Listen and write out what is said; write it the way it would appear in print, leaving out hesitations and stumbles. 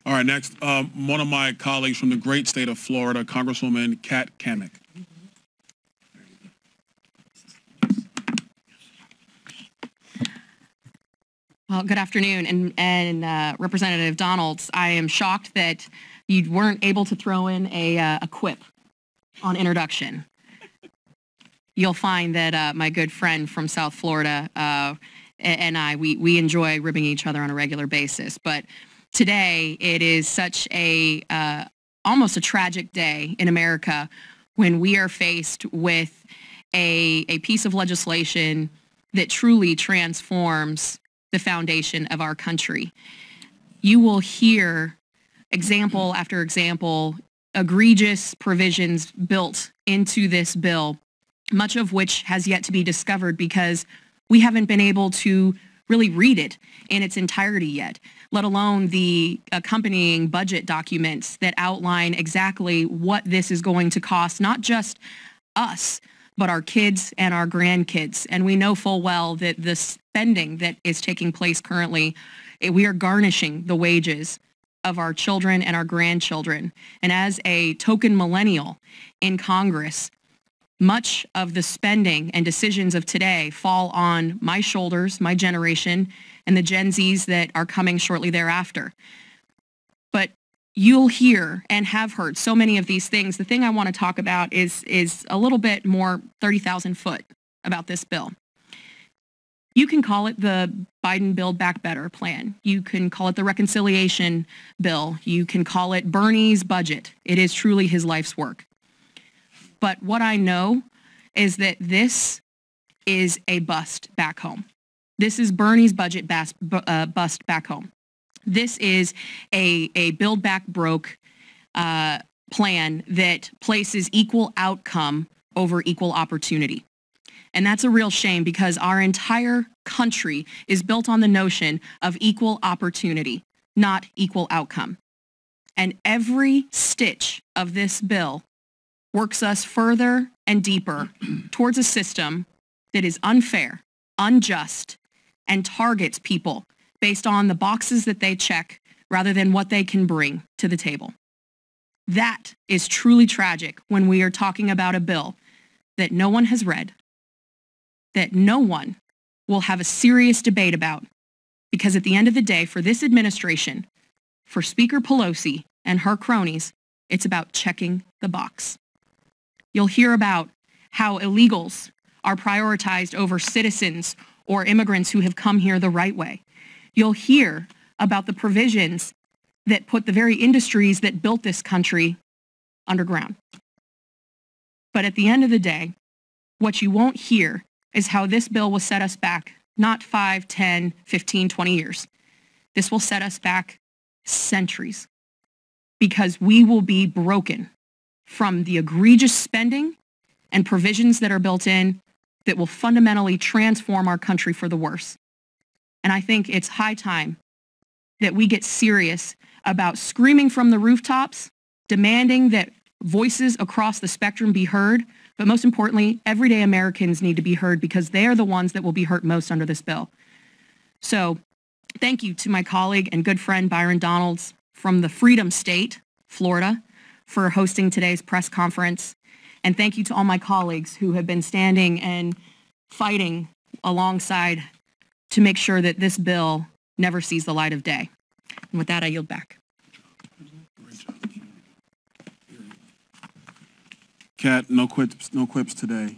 All right, next, one of my colleagues from the great state of Florida, Congresswoman Cammack. Well, good afternoon, and Representative Donalds, I am shocked that you weren't able to throw in a quip on introduction. You'll find that my good friend from South Florida and I, we enjoy ribbing each other on a regular basis. But today, it is such a almost a tragic day in America when we are faced with a piece of legislation that truly transforms the foundation of our country. You will hear example after example, egregious provisions built into this bill, much of which has yet to be discovered because we haven't been able to really read it in its entirety yet, let alone the accompanying budget documents that outline exactly what this is going to cost, not just us, but our kids and our grandkids. And we know full well that the spending that is taking place currently, we are garnishing the wages of our children and our grandchildren. And as a token millennial in Congress, much of the spending and decisions of today fall on my shoulders, my generation, and the Gen Zs that are coming shortly thereafter. But you'll hear and have heard so many of these things. The thing I want to talk about is a little bit more 30,000 foot about this bill. You can call it the Biden Build Back Better plan. You can call it the reconciliation bill. You can call it Bernie's budget. It is truly his life's work. But what I know is that this is a bust back home. This is Bernie's budget bust back home. This is a Build Back Broke plan that places equal outcome over equal opportunity. And that's a real shame because our entire country is built on the notion of equal opportunity, not equal outcome. And every stitch of this bill works us further and deeper towards a system that is unfair, unjust, and targets people based on the boxes that they check rather than what they can bring to the table. That is truly tragic when we are talking about a bill that no one has read, that no one will have a serious debate about, because at the end of the day, for this administration, for Speaker Pelosi and her cronies, it's about checking the box. You'll hear about how illegals are prioritized over citizens or immigrants who have come here the right way. You'll hear about the provisions that put the very industries that built this country underground. But at the end of the day, what you won't hear is how this bill will set us back not 5, 10, 15, 20 years. This will set us back centuries because we will be broken from the egregious spending and provisions that are built in that will fundamentally transform our country for the worse. And I think it's high time that we get serious about screaming from the rooftops, demanding that voices across the spectrum be heard, but most importantly, everyday Americans need to be heard because they are the ones that will be hurt most under this bill. So thank you to my colleague and good friend Byron Donalds from the Freedom State, Florida, for hosting today's press conference. And thank you to all my colleagues who have been standing and fighting alongside to make sure that this bill never sees the light of day. And with that, I yield back. Kat, no quips today.